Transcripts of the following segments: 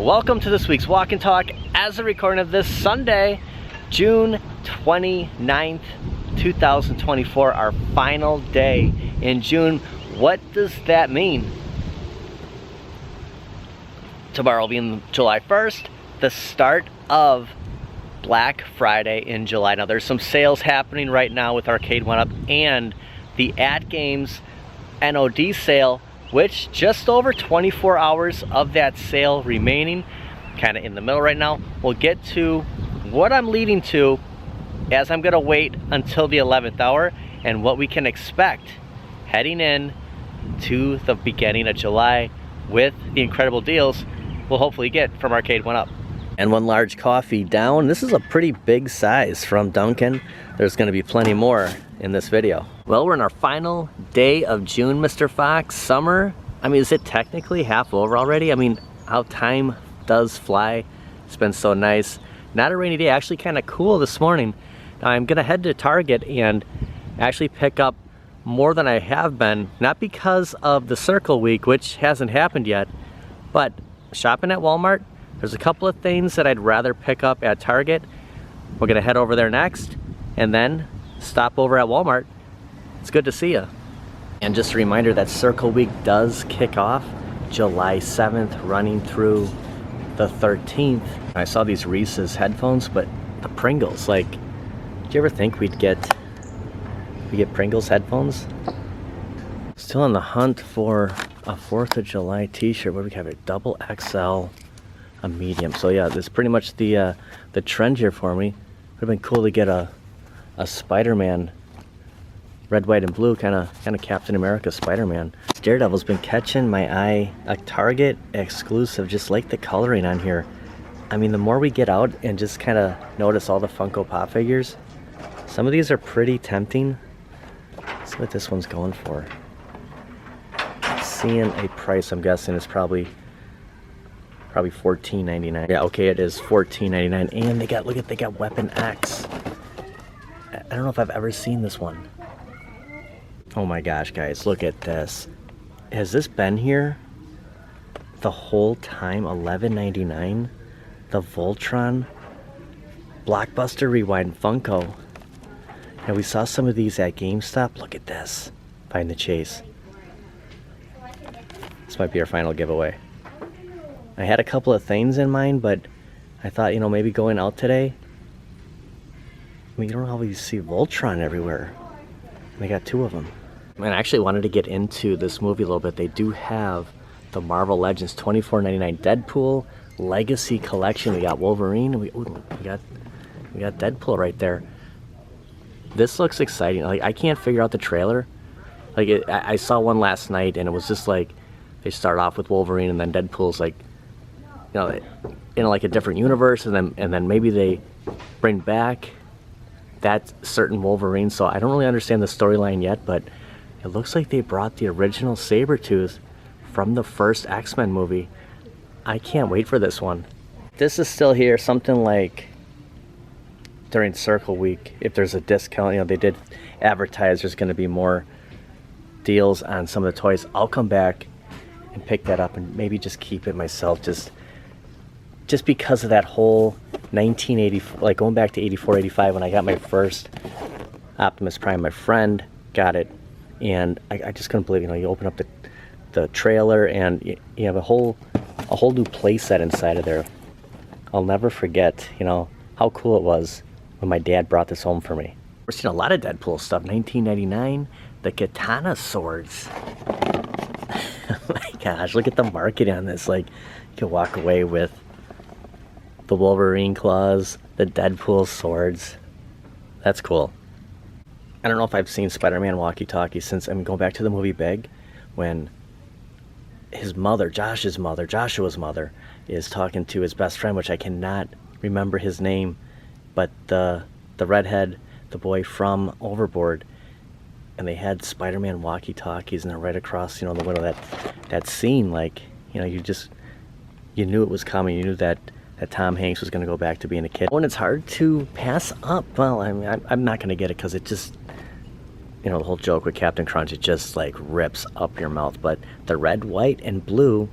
Welcome to this week's Walk and Talk as a recording of this Sunday, June 29th, 2024, our final day in June. What does that mean? Tomorrow will be July 1st, the start of Black Friday in July. Now there's some sales happening right now with Arcade1up and the AtGames NOD sale, which just over 24 hours of that sale remaining, kind of in the middle right now. We'll get to what I'm leading to as I'm gonna wait until the 11th hour and what we can expect heading in to the beginning of July with the incredible deals we'll hopefully get from Arcade1up. And one large coffee down. This is a pretty big size from Dunkin'. There's gonna be plenty more in this video. Well, we're in our final day of June, Mr. Fox. Summer, I mean, is it technically half over already? I mean, how time does fly. It's been so nice. Not a rainy day, actually kind of cool this morning. Now I'm gonna head to Target and actually pick up more than I have been, not because of the Circle Week, which hasn't happened yet, but shopping at Walmart, there's a couple of things that I'd rather pick up at Target. We're gonna head over there next and then stop over at Walmart. It's good to see you. And just a reminder that Circle Week does kick off July 7th, running through the 13th. I saw these Reese's headphones, but the Pringles, like, did you ever think we'd get Pringles headphones? Still on the hunt for a 4th of July t-shirt. What do we have? A double XL, a medium. So yeah, this is pretty much the trend here for me. Would have been cool to get a Spider-Man, red, white, and blue, kind of Captain America Spider-Man. Daredevil's been catching my eye. A Target exclusive, just like the coloring on here. I mean, the more we get out and just kind of notice all the Funko Pop figures, some of these are pretty tempting. Let's see what this one's going for. Seeing a price, I'm guessing it's probably $14.99. Yeah, okay, it is $14.99. And they got Weapon X. I don't know if I've ever seen this one. Oh my gosh, guys, look at this. Has this been here the whole time? $11.99. The Voltron Blockbuster Rewind Funko. And we saw some of these at GameStop. Look at this. Find the chase. This might be our final giveaway. I had a couple of things in mind, but I thought, you know, maybe going out today. I mean, you don't always see Voltron everywhere. They got 2 of them. And I actually wanted to get into this movie a little bit. They do have the Marvel Legends $24.99 Deadpool Legacy Collection. We got Wolverine. We got Deadpool right there. This looks exciting. Like, I can't figure out the trailer. Like, I saw one last night, and it was just like they start off with Wolverine, and then Deadpool's like, you know, in like a different universe, and then maybe they bring back that certain Wolverine. So I don't really understand the storyline yet, but it looks like they brought the original Sabretooth from the first X-Men movie. I can't wait for this one. This is still here, something like during Circle Week, if there's a discount, you know, they did advertise there's going to be more deals on some of the toys. I'll come back and pick that up and maybe just keep it myself, just because of that whole 1980, like going back to 84, 85 when I got my first Optimus Prime. My friend got it, and I just couldn't believe it. You know, you open up the trailer and you have a whole new play set inside of there. I'll never forget, you know, how cool it was when my dad brought this home for me. We're seeing a lot of Deadpool stuff. 1999, the Katana swords. Oh my gosh, look at the marketing on this. Like, you can walk away with the Wolverine claws, the Deadpool swords. That's cool. I don't know if I've seen Spider-Man walkie-talkie since, I mean, going back to the movie Big, when his mother, Joshua's mother, is talking to his best friend, which I cannot remember his name, but the redhead, the boy from Overboard, and they had Spider-Man walkie-talkies, and they're right across, you know, the window. That scene, like, you know, you knew it was coming. You knew that Tom Hanks was going to go back to being a kid. When it's hard to pass up, well, I mean, I'm not going to get it because it just, you know, the whole joke with Captain Crunch, it just like rips up your mouth. But the red, white, and blue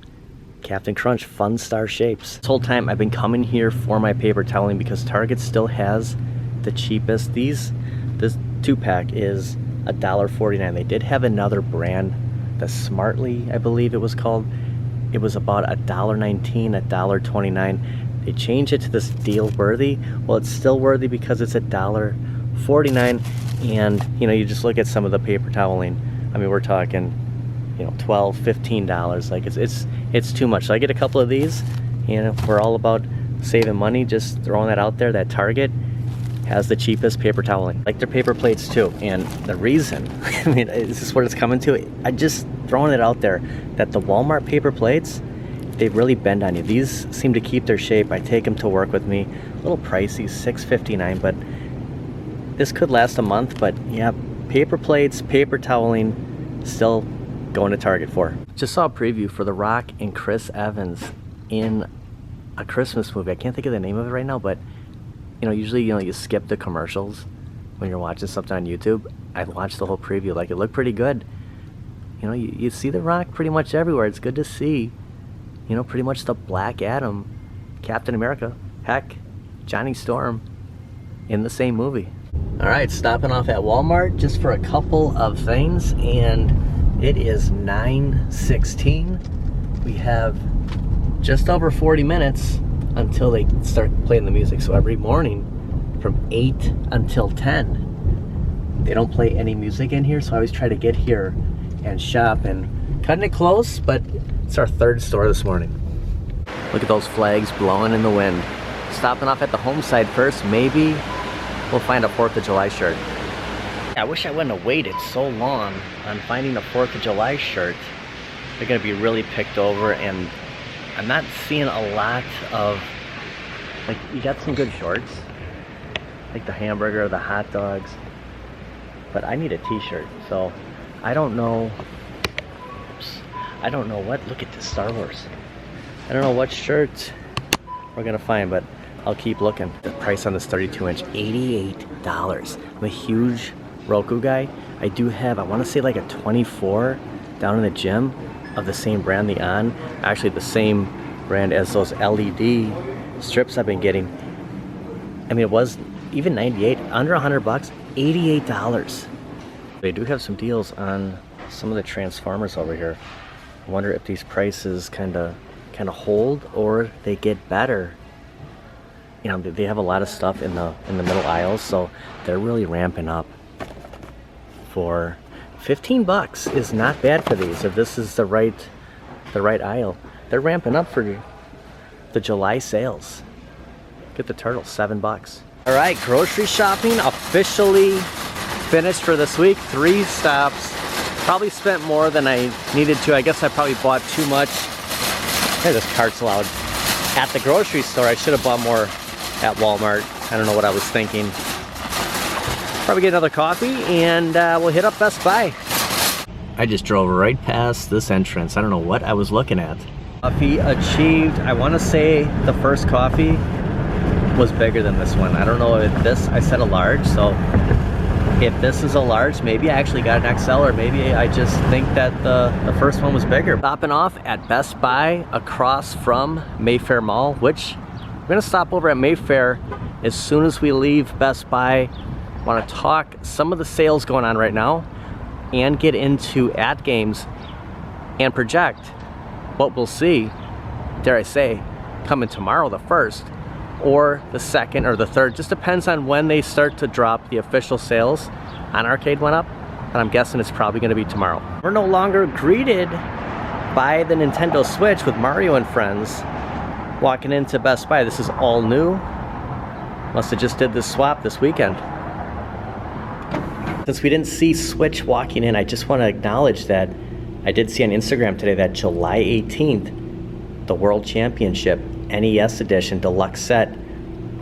Captain Crunch Fun Star Shapes. This whole time I've been coming here for my paper toweling because Target still has the cheapest. This 2-pack is $1.49. They did have another brand, the Smartly, I believe it was called. It was about $1.19, $1.29. They changed it to this deal worthy. Well, it's still worthy because it's $1.49, and you know, you just look at some of the paper toweling. I mean, we're talking, you know, $12, $15. Like it's too much. So I get a couple of these. You know, we're all about saving money. Just throwing that out there. That Target has the cheapest paper toweling. Like their paper plates too. And the reason, I mean, is this what it's coming to? I just throwing it out there that the Walmart paper plates, they really bend on you. These seem to keep their shape. I take them to work with me. A little pricey, $6.59, but this could last a month. But yeah, paper plates, paper toweling, still going to Target for. Just saw a preview for The Rock and Chris Evans in a Christmas movie. I can't think of the name of it right now, but you know, usually, you know, you skip the commercials when you're watching something on YouTube. I watched the whole preview. Like, it looked pretty good. You know, you see The Rock pretty much everywhere. It's good to see, you know, pretty much the Black Adam, Captain America, heck, Johnny Storm in the same movie. All right, stopping off at Walmart just for a couple of things, and it is 9:16. We have just over 40 minutes until they start playing the music. So every morning from 8 until 10, they don't play any music in here. So I always try to get here and shop, and cutting it close, but it's our third store this morning. Look at those flags blowing in the wind. Stopping off at the home side first. Maybe we'll find a 4th of July shirt. I wish I wouldn't have waited so long on finding a 4th of July shirt. They're gonna be really picked over, and I'm not seeing a lot of, like, you got some good shorts, like the hamburger, the hot dogs, but I need a t-shirt, so I don't know, what, look at this Star Wars. I don't know what shirt we're gonna find, but I'll keep looking. The price on this 32-inch, $88. I'm a huge Roku guy. I do have, I wanna say like a 24 down in the gym of the same brand, the On. Actually the same brand as those LED strips I've been getting. I mean, it was even 98, under 100 bucks, $88. They do have some deals on some of the Transformers over here. I wonder if these prices kind of hold or they get better. You know, they have a lot of stuff in the middle aisles, so they're really ramping up. For 15 bucks is not bad for these. If this is the right aisle, they're ramping up for the July sales. Get the turtle, 7 bucks. All right, grocery shopping officially finished for this week. 3 stops. Probably spent more than I needed to. I guess I probably bought too much. Hey, this cart's loud. At the grocery store, I should have bought more at Walmart. I don't know what I was thinking. Probably get another coffee, and we'll hit up Best Buy. I just drove right past this entrance. I don't know what I was looking at. Coffee achieved. I want to say the first coffee was bigger than this one. I don't know if this, I said a large, so if this is a large, maybe I actually got an XL, or maybe I just think that the first one was bigger. Stopping off at Best Buy across from Mayfair Mall, which we're gonna stop over at Mayfair as soon as we leave Best Buy. Want to talk some of the sales going on right now and get into AtGames and project what we'll see, dare I say, coming tomorrow, the 1st, or the 2nd or the 3rd. Just depends on when they start to drop the official sales on Arcade1up, and I'm guessing it's probably going to be tomorrow. We're no longer greeted by the Nintendo Switch with Mario and friends walking into Best Buy. This is all new. Must have just did this swap this weekend. Since we didn't see Switch walking in, I just want to acknowledge that I did see on Instagram today that July 18th, the World Championship NES Edition Deluxe set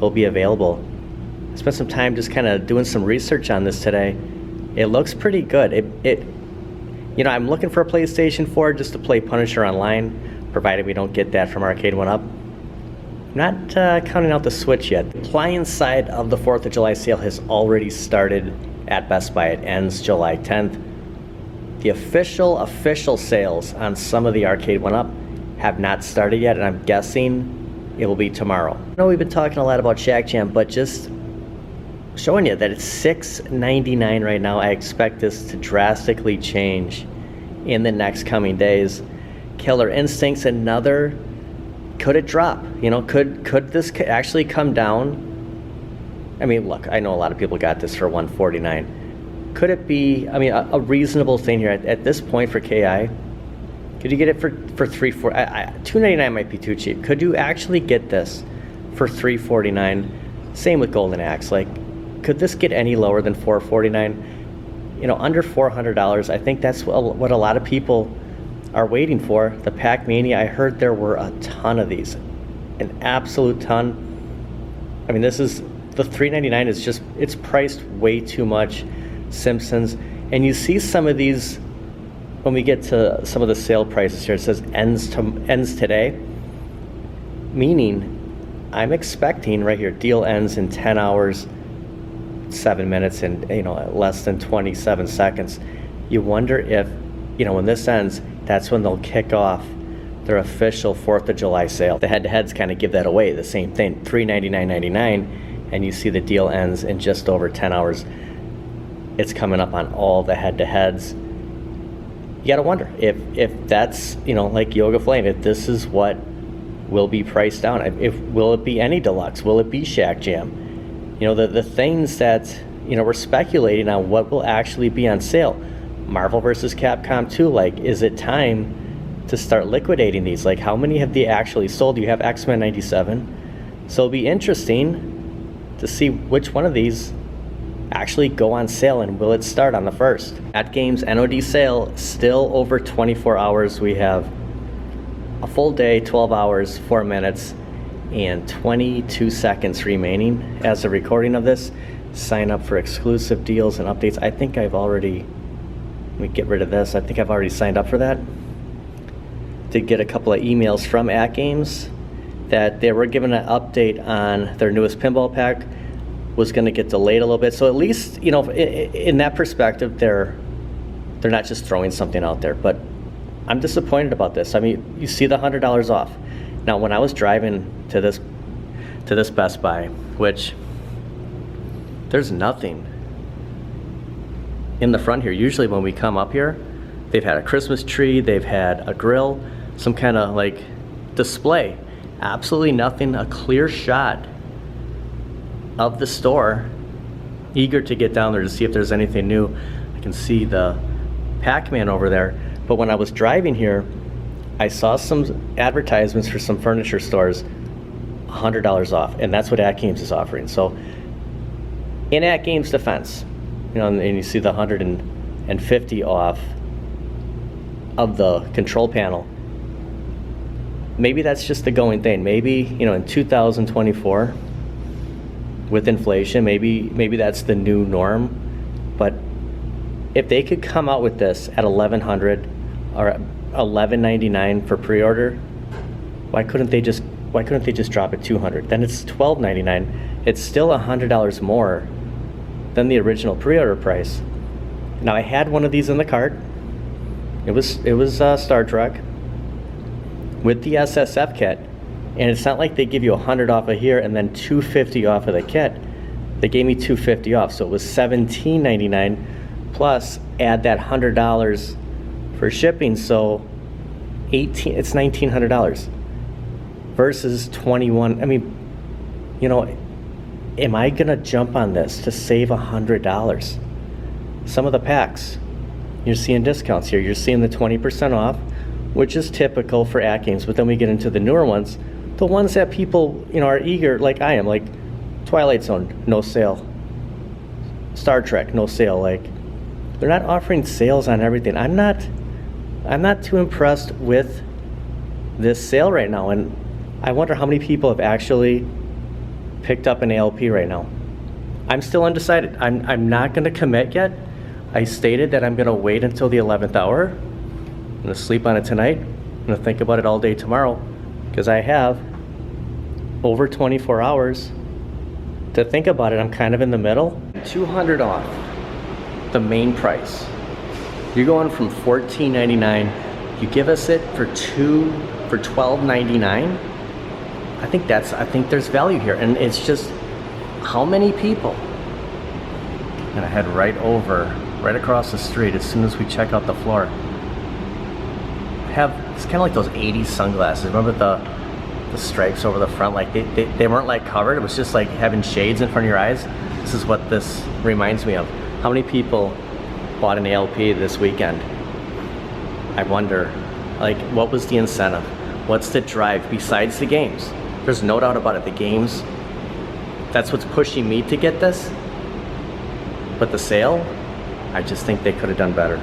will be available. I spent some time just kind of doing some research on this today. It looks pretty good. You know, I'm looking for a PlayStation 4 just to play Punisher online, provided we don't get that from Arcade1up. Not counting out the Switch yet. The appliance side of the 4th of July sale has already started at Best Buy. It ends July 10th. The official sales on some of the Arcade1up have not started yet, and I'm guessing it will be tomorrow. I know we've been talking a lot about Shack Jam, but just showing you that it's $6.99 right now. I expect this to drastically change in the next coming days. Killer Instincts, another, could it drop? You know, could this actually come down? I mean, look, I know a lot of people got this for $149. Could it be, I mean, a reasonable thing here at this point for KI? Could you get it for $2.99 might be too cheap. Could you actually get this for $3.49? Same with Golden Axe. Like, could this get any lower than $4.49? You know, under $400. I think that's what a lot of people are waiting for. The Pac Mania, I heard there were a ton of these, an absolute ton. I mean, this is, the $3.99 is just, it's priced way too much. Simpsons, and you see some of these when we get to some of the sale prices here. It says ends today, meaning I'm expecting right here, deal ends in 10 hours 7 minutes and, you know, less than 27 seconds. You wonder if, you know, when this ends, that's when they'll kick off their official 4th of July sale. The head-to-heads kind of give that away, the same thing, $399.99, and you see the deal ends in just over 10 hours. It's coming up on all the head-to-heads. You gotta wonder if that's, you know, like Yoga Flame, if this is what will be priced down. Will it be any deluxe? Will it be Shack Jam? You know, the things that, you know, we're speculating on what will actually be on sale. Marvel vs. Capcom 2, like, is it time to start liquidating these? Like, how many have they actually sold? You have X-Men 97. So it'll be interesting to see which one of these actually go on sale, and will it start on the 1st? AtGames NOD sale, still over 24 hours. We have a full day, 12 hours, 4 minutes, and 22 seconds remaining as a recording of this. Sign up for exclusive deals and updates. I think I've already, let me get rid of this. I think I've already signed up for that. Did get a couple of emails from AtGames that they were giving an update on their newest pinball pack. Was going to get delayed a little bit, so at least, you know, in that perspective, they're not just throwing something out there. But I'm disappointed about this. I mean, you see the $100 off. Now, when I was driving to this Best Buy, which there's nothing in the front here. Usually when we come up here, they've had a Christmas tree, they've had a grill, some kind of like display. Absolutely nothing. A clear shot of the store. Eager to get down there to see if there's anything new. I can see the Pac-Man over there, but when I was driving here, I saw some advertisements for some furniture stores, $100 off, and that's what AtGames is offering. So in AtGames defense, you know, and you see the 150 off of the control panel. Maybe that's just the going thing. Maybe, you know, in 2024, with inflation, maybe that's the new norm. But if they could come out with this at $1,100 or $1,199 for pre-order, why couldn't they just drop it $200? Then it's $1,299. It's still $100 more than the original pre-order price. Now, I had one of these in the cart. It was Star Trek with the SSF kit. And it's not like they give you $100 off of here and then $250 off of the kit. They gave me $250 off, so it was $17.99 plus add that $100 for shipping, so it's $1,900 versus $21. I mean, you know, am I gonna jump on this to save $100? Some of the packs, you're seeing discounts here. You're seeing the 20% off, which is typical for AtGames, but then we get into the newer ones. The ones that people, you know, are eager, like I am, like Twilight Zone, no sale. Star Trek, no sale. Like, they're not offering sales on everything. I'm not too impressed with this sale right now, and I wonder how many people have actually picked up an ALP right now. I'm still undecided. I'm not going to commit yet. I stated that I'm going to wait until the 11th hour. I'm going to sleep on it tonight. I'm going to think about it all day tomorrow, because I have over 24 hours to think about it. I'm kind of in the middle. $200 off the main price. You're going from $14.99. You give us it for $2 for $12.99, I think there's value here. And it's just, how many people? I'm gonna head right across the street as soon as we check out the floor. It's kind of like those 80s sunglasses. Remember the stripes over the front? Like they weren't like covered. It was just like having shades in front of your eyes. This is what this reminds me of. How many people bought an ALP this weekend? I wonder, like, what was the incentive? What's the drive besides the games? There's no doubt about it. The games, that's what's pushing me to get this. But the sale, I just think they could have done better.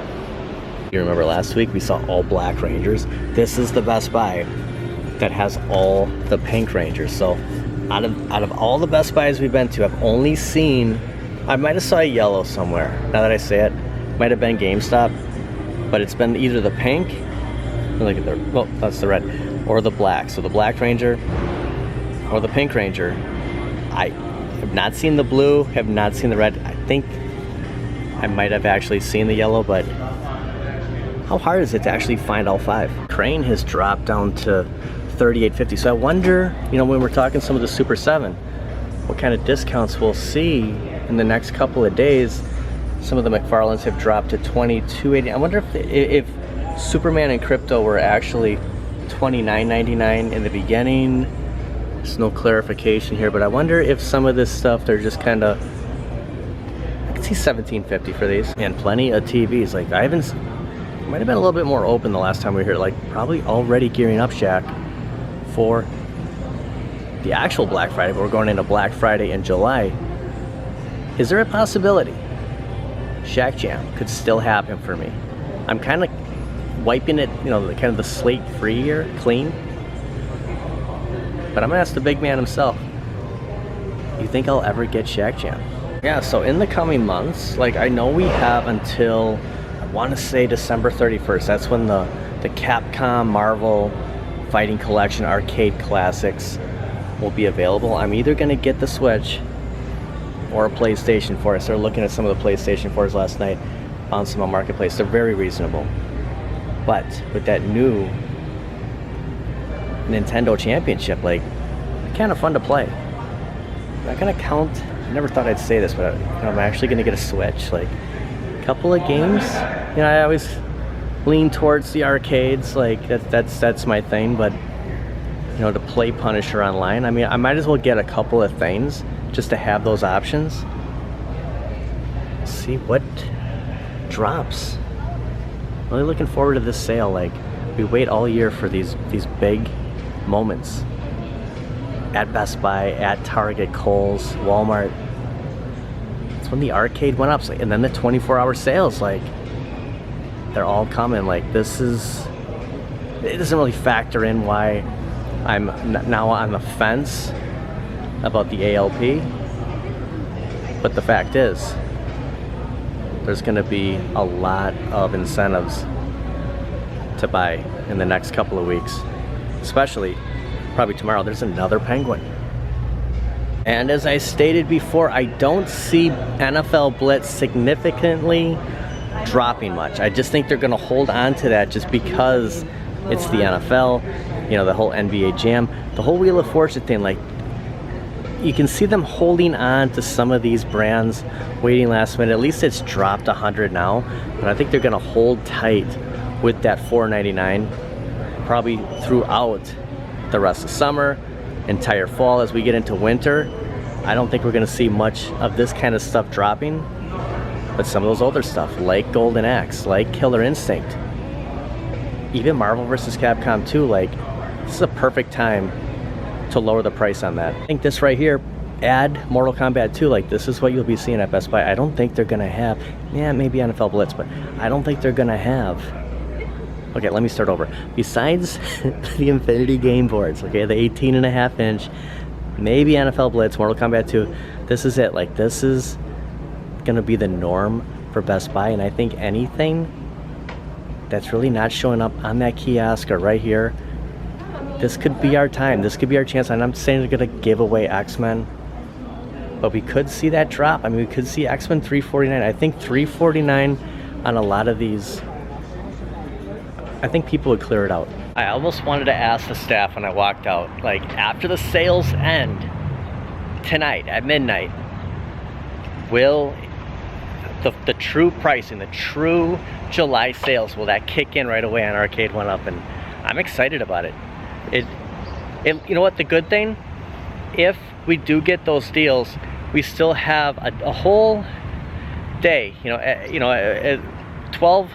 You remember last week we saw all black Rangers? This is the Best Buy that has all the pink Rangers. So out of all the Best Buys we've been to, I've only seen, I might have saw a yellow somewhere. Now that I say it, might have been GameStop, but it's been either the pink, look at the, well, that's the red, or the black. So the black Ranger or the pink Ranger. I have not seen the blue, have not seen the red. I think I might have actually seen the yellow, but how hard is it to actually find all 5? Crane has dropped down to $38.50. So I wonder, you know, when we're talking some of the Super 7, what kind of discounts we'll see in the next couple of days. Some of the McFarlanes have dropped to $22.80. I wonder if Superman and Crypto were actually $29.99 in the beginning. There's no clarification here, but I wonder if some of this stuff, they're just kind of, I can see $17.50 for these. And plenty of TVs. Like, I haven't, might have been a little bit more open the last time we were here. Like, probably already gearing up, Shaq, for the actual Black Friday, but we're going into Black Friday in July. Is there a possibility Shack Jam could still happen for me? I'm kind of wiping it, you know, kind of the slate free here, clean. But I'm gonna ask the big man himself. You think I'll ever get Shack Jam? Yeah, so in the coming months, like, I know we have until, I want to say December 31st. That's when the Capcom Marvel Fighting Collection Arcade Classics will be available. I'm either gonna get the Switch or a PlayStation 4. I started looking at some of the PlayStation 4s last night, found some on Marketplace. They're very reasonable. But with that new Nintendo Championship, like, kind of fun to play. I'm not gonna count, I never thought I'd say this, but I'm actually gonna get a Switch. Like, a couple of games, you know, I always lean towards the arcades, like that's my thing, but you know, to play Punisher online, I mean, I might as well get a couple of things just to have those options. See what drops. Really looking forward to this sale. Like, we wait all year for these big moments at Best Buy, at Target, Kohl's, Walmart. It's when the arcade went up, and then the 24-hour sales, like, they're all coming. Like, this is, it doesn't really factor in why I'm now on the fence about the ALP, but the fact is, there's gonna be a lot of incentives to buy in the next couple of weeks, especially probably tomorrow. There's another Penguin. And as I stated before, I don't see NFL Blitz significantly dropping much. I just think they're gonna hold on to that just because it's the NFL, you know, the whole NBA Jam, the whole Wheel of Fortune thing. Like, you can see them holding on to some of these brands, waiting last minute. At least it's dropped 100 now, but I think they're gonna hold tight with that $4.99 probably throughout the rest of summer, entire fall. As we get into winter, I don't think we're gonna see much of this kind of stuff dropping, but some of those older stuff, like Golden Axe, like Killer Instinct, even Marvel vs. Capcom 2, like, this is a perfect time to lower the price on that. I think this right here, add Mortal Kombat 2, like, this is what you'll be seeing at Best Buy. I don't think they're gonna have, yeah, maybe NFL Blitz, but I don't think they're gonna have, okay, let me start over. Besides the Infinity game boards, okay, the 18.5 inch, maybe NFL Blitz, Mortal Kombat 2, this is it. Like, this is gonna be the norm for Best Buy, and I think anything that's really not showing up on that kiosk or right here, this could be our time. This could be our chance. And I'm saying they're gonna give away X-Men, but we could see that drop. I mean, we could see X-Men $349. I think $349 on a lot of these I think people would clear it out. I almost wanted to ask the staff when I walked out, like, after the sales end tonight at midnight, will the true pricing, the true July sales, will that kick in right away on Arcade1up? And I'm excited about it. You know what, the good thing, if we do get those deals, we still have a whole day, 12,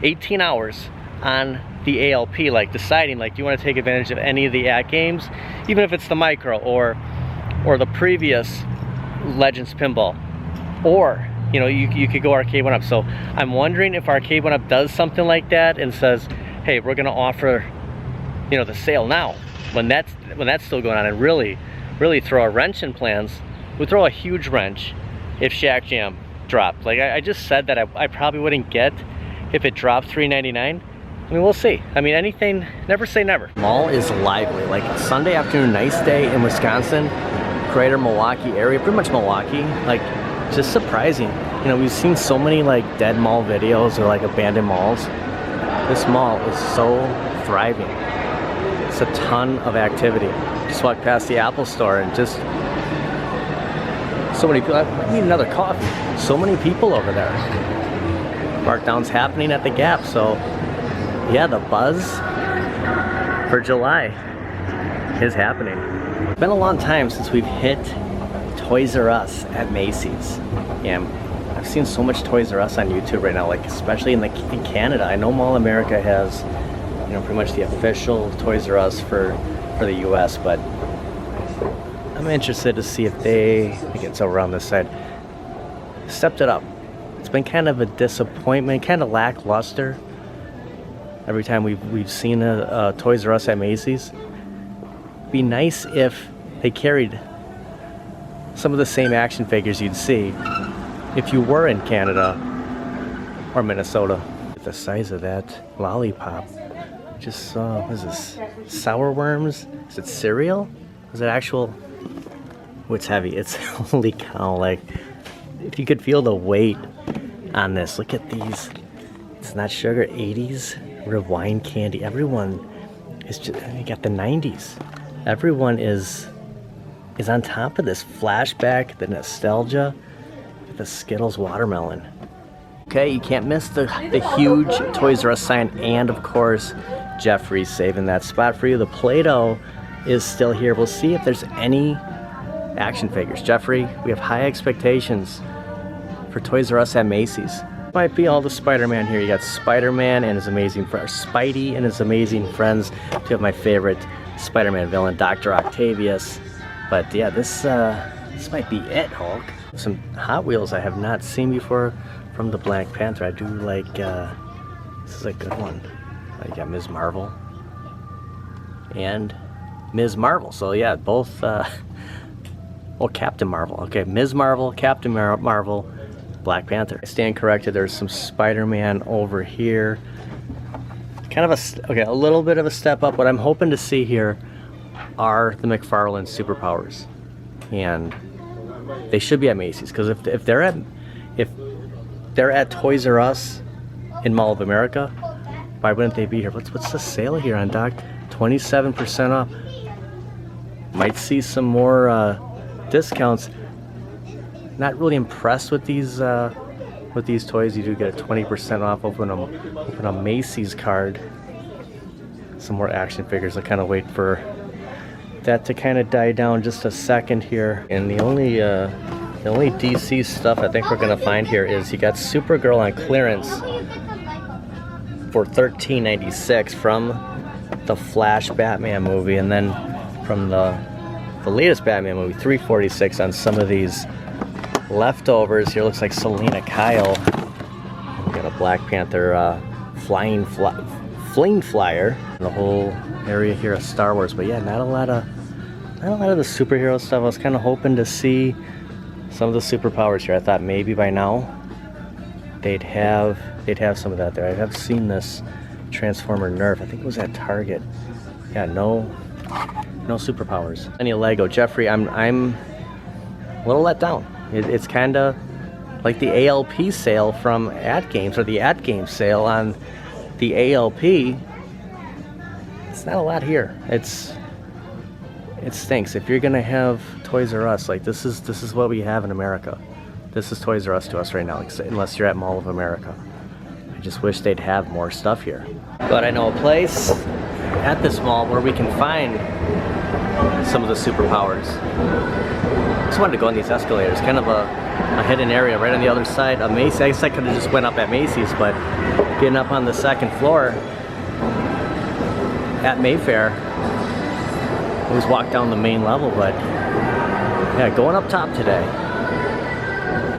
18 hours on the ALP, like deciding, like, do you want to take advantage of any of the AtGames, even if it's the micro or the previous Legends pinball, or you could go Arcade1up. So I'm wondering if Arcade1up does something like that and says, hey, we're gonna offer the sale now when that's still going on, and really throw a wrench in plans. We throw a huge wrench if Shack Jam dropped. Like I just said that I probably wouldn't get if it dropped $3.99. I mean, we'll see. I mean, anything, never say never. Mall is lively. Like Sunday afternoon, nice day in Wisconsin, greater Milwaukee area, pretty much Milwaukee. Like, just surprising. We've seen so many like dead mall videos or like abandoned malls. This mall is so thriving. It's a ton of activity. Just walked past the Apple store and just so many people. I need another coffee. So many people over there. Markdowns happening at the Gap. So yeah, the buzz for July is happening. It's been a long time since we've hit Toys R Us at Macy's. Yeah, I've seen so much Toys R Us on YouTube right now, like especially in Canada. I know Mall America has, pretty much the official Toys R Us for the US, but I'm interested to see if I think it's over on this side, stepped it up. It's been kind of a disappointment, kind of lackluster. Every time we've seen a Toys R Us at Macy's. Be nice if they carried some of the same action figures you'd see if you were in Canada or Minnesota. The size of that lollipop. Just saw, what is this? Sour worms? Is it cereal? Is it actual? Oh, it's heavy. It's, holy cow, like, if you could feel the weight on this. Look at these. It's not sugar. 80s rewind candy. Everyone is just, you got the 90s. Everyone is on top of this flashback, the nostalgia, the Skittles watermelon. Okay, you can't miss the huge Toys R Us sign, and of course, Jeffrey's saving that spot for you. The Play-Doh is still here. We'll see if there's any action figures. Jeffrey, we have high expectations for Toys R Us at Macy's. Might be all the Spider-Man here. You got Spider-Man and his amazing friends, Spidey and his amazing friends. Two of my favorite Spider-Man villain, Dr. Octavius. But yeah, this might be it, Hulk. Some Hot Wheels I have not seen before from the Black Panther. I do like, this is a good one. You got Ms. Marvel and Ms. Marvel. So yeah, both, well, Captain Marvel. Okay, Ms. Marvel, Captain Marvel, Black Panther. I stand corrected, there's some Spider-Man over here. Kind of a little bit of a step up. What I'm hoping to see here are the McFarlane superpowers, and they should be at Macy's, because if they're at Toys R Us in Mall of America, why wouldn't they be here? What's the sale here on Doc? 27% off. Might see some more discounts. Not really impressed with these toys. You do get a 20% off. Open a Macy's card. Some more action figures. I kind of wait for that to kind of die down just a second here. And the only DC stuff I think we're gonna find here is you got Supergirl on clearance for $13.96 from the Flash Batman movie, and then from the latest Batman movie, $3.46 on some of these leftovers. Here looks like Selena Kyle. We got a Black Panther flying flyer. The whole area here of Star Wars, but yeah, not a lot of the superhero stuff. I was kind of hoping to see some of the superpowers here. I thought maybe by now they'd have some of that there. I have seen this Transformer Nerf. I think it was at Target. Yeah, no superpowers. Any Lego. Jeffrey, I'm a little let down. It's kind of like the ALP sale from AtGames, or the AtGames sale on the ALP. it's not a lot here. It stinks. If you're gonna have Toys R Us, like this is what we have in America. This is Toys R Us to us right now, unless you're at Mall of America. I just wish they'd have more stuff here. But I know a place at this mall where we can find some of the superpowers. I just wanted to go on these escalators, kind of a hidden area right on the other side of Macy. I guess I could have just went up at Macy's, but getting up on the second floor at Mayfair, I was walk down the main level, but yeah, going up top today.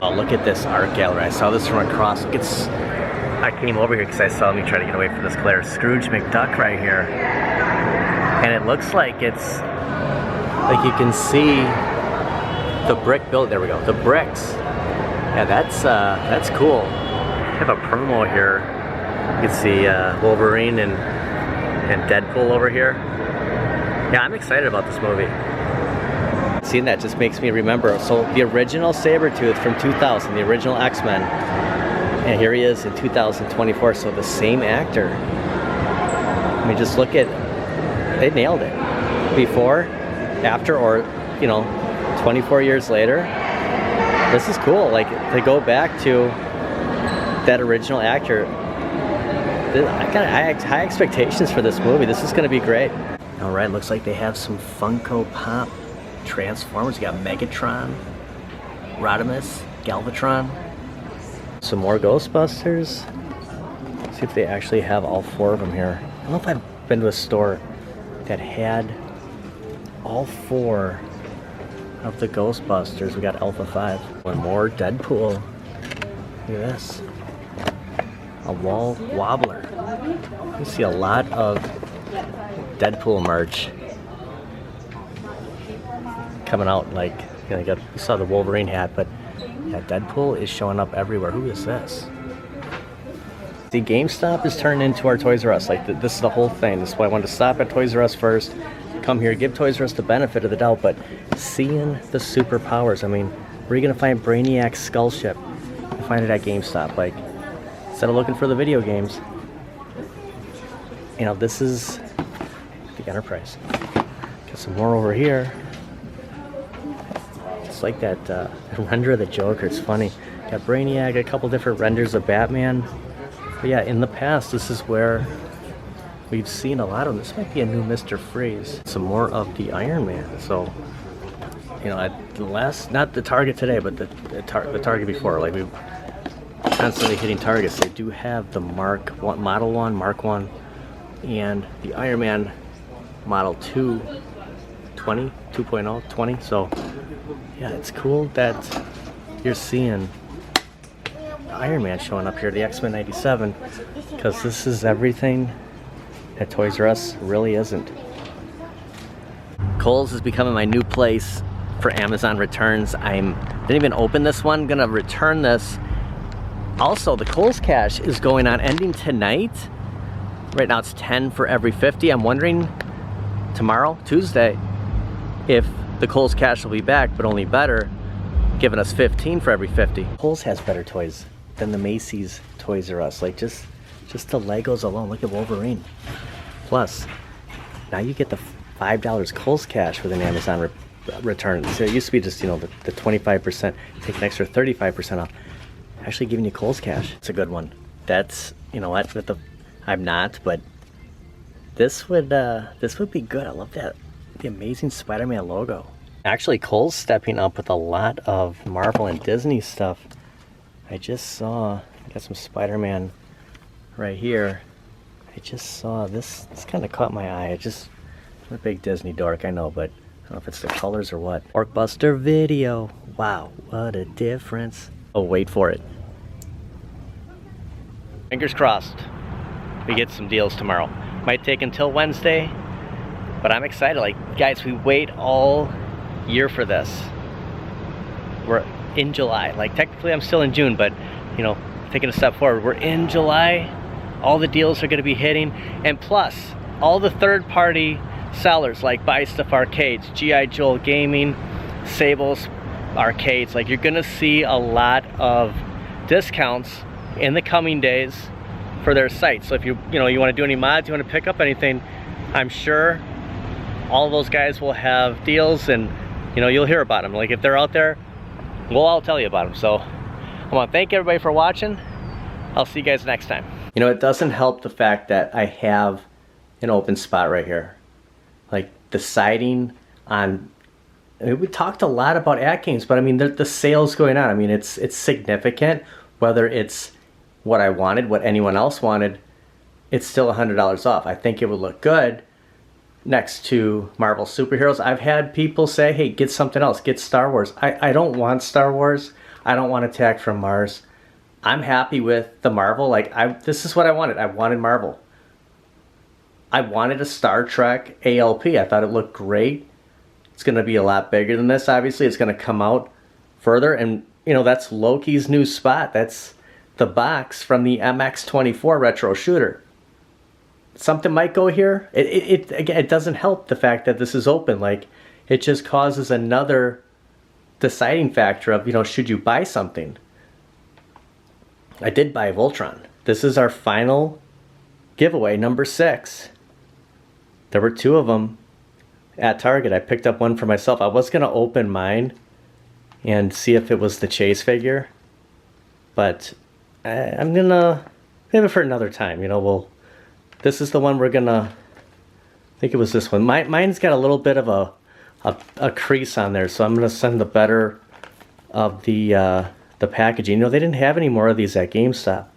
Oh, look at this art gallery. I saw this from across. Look, I came over here because I saw me try to get away from this glare. Scrooge McDuck right here. And it looks like it's, like you can see the brick build. There we go, the bricks. Yeah, that's cool. I have a promo here. You can see Wolverine and Deadpool over here. Yeah, I'm excited about this movie. Seeing that just makes me remember. So the original Sabretooth from 2000, the original X-Men, and here he is in 2024. So the same actor. I mean, just look at, they nailed it. Before, after, or 24 years later. This is cool. Like, to go back to that original actor. I got high expectations for this movie. This is going to be great. All right, looks like they have some Funko Pop Transformers. You got Megatron, Rodimus, Galvatron. Some more Ghostbusters. Let's see if they actually have all 4 of them here. I don't know if I've been to a store that had all 4 of the Ghostbusters. We got Alpha 5. One more Deadpool. Look at this. A wall wobbler. You see a lot of Deadpool merch coming out. Like, you saw the Wolverine hat, but yeah, Deadpool is showing up everywhere. Who is this? The GameStop is turned into our Toys R Us. Like, this is the whole thing. This is why I wanted to stop at Toys R Us first. Come here, give Toys R Us the benefit of the doubt, but seeing the superpowers. I mean, where are you gonna find Brainiac's skull ship? You find it at GameStop. Like, instead of looking for the video games, this is the Enterprise. Got some more over here. It's like that render of the Joker. It's funny. Got Brainiac, a couple different renders of Batman. But yeah, in the past, this is where we've seen a lot of them. This might be a new Mr. Freeze. Some more of the Iron Man. So, at the last, not the Target today, but the Target before. Like, we've constantly hitting targets. They do have the Mark 1, Model 1, Mark 1, and the Iron Man Model 2, 20, 2.0, 20. So, yeah, it's cool that you're seeing Iron Man showing up here, the X-Men 97, because this is everything that Toys R Us really isn't. Kohl's is becoming my new place for Amazon returns. Didn't even open this one. I'm gonna return this. Also, the Kohl's Cash is going on, ending tonight. Right now it's 10 for every 50. I'm wondering tomorrow, Tuesday, if the Kohl's Cash will be back, but only better, giving us 15 for every 50. Kohl's has better toys than the Macy's Toys R Us. Like, just the Legos alone. Look at Wolverine. Plus, now you get the $5 Kohl's Cash with an Amazon return. So it used to be just, the 25%, take an extra 35% off. Actually giving you Kohl's Cash. It's a good one. That's, what, I'm not, but this would be good. I love that. The Amazing Spider-Man logo. Actually, Kohl's stepping up with a lot of Marvel and Disney stuff. I just saw, I got some Spider-Man right here. I just saw this kind of caught my eye. I'm a big Disney dork, I know, but I don't know if it's the colors or what. Orkbuster video. Wow, what a difference. Oh, wait for it. Fingers crossed we get some deals tomorrow. Might take until Wednesday, but I'm excited. Like, guys, we wait all year for this. We're in July. Like, technically I'm still in June, but taking a step forward, we're in July. All the deals are going to be hitting, and plus all the third-party sellers like Buy Stuff Arcades, G.I. Joe Gaming, Sable's Arcades. Like, you're going to see a lot of discounts in the coming days for their site. So if you want to do any mods, you want to pick up anything, I'm sure all those guys will have deals, and you know, you'll hear about them. Like if they're out there, we'll all tell you about them. So I want to thank everybody for watching. I'll see you guys next time. You know, it doesn't help the fact that I have an open spot right here. Like the siding on, I mean, we talked a lot about AtGames, but I mean, the sales going on, I mean, it's significant. Whether it's what I wanted, what anyone else wanted, it's still $100 off. I think it would look good next to Marvel superheroes. I've had people say, hey, get something else, get Star Wars. I don't want Star Wars. I don't want Attack from Mars. I'm happy with the Marvel. Like, this is what I wanted. I wanted Marvel. I wanted a Star Trek ALP. I thought it looked great. It's going to be a lot bigger than this, obviously. It's going to come out further. And, you know, that's Loki's new spot. That's the box from the MX-24 retro shooter. Something might go here. Again, it doesn't help the fact that this is open. Like, it just causes another deciding factor of, you know, should you buy something? I did buy Voltron. This is our final giveaway, number 6. There were 2 of them at Target. I picked up one for myself. I was going to open mine and see if it was the Chase figure, but I'm going to leave it for another time. You know, this is the one we're going to, I think it was this one. Mine's got a little bit of a crease on there, so I'm going to send the better of the packaging. You know, they didn't have any more of these at GameStop.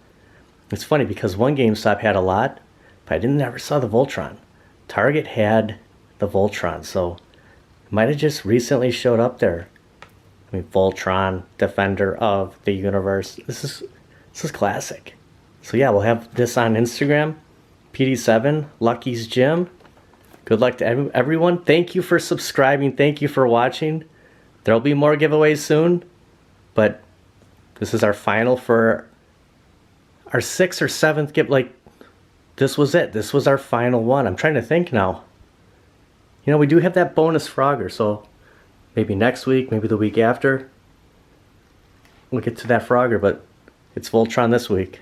It's funny because one GameStop had a lot, but I never saw the Voltron. Target had the Voltron, so it might have just recently showed up there. I mean, Voltron, Defender of the Universe. This is classic. So yeah, we'll have this on Instagram. PD7, Lucky's Gym. Good luck to everyone. Thank you for subscribing. Thank you for watching. There'll be more giveaways soon, but this is our final for our 6th or 7th gift. Like, this was it. This was our final one. I'm trying to think now. You know, we do have that bonus Frogger, so maybe next week, maybe the week after, we'll get to that Frogger, but it's Voltron this week.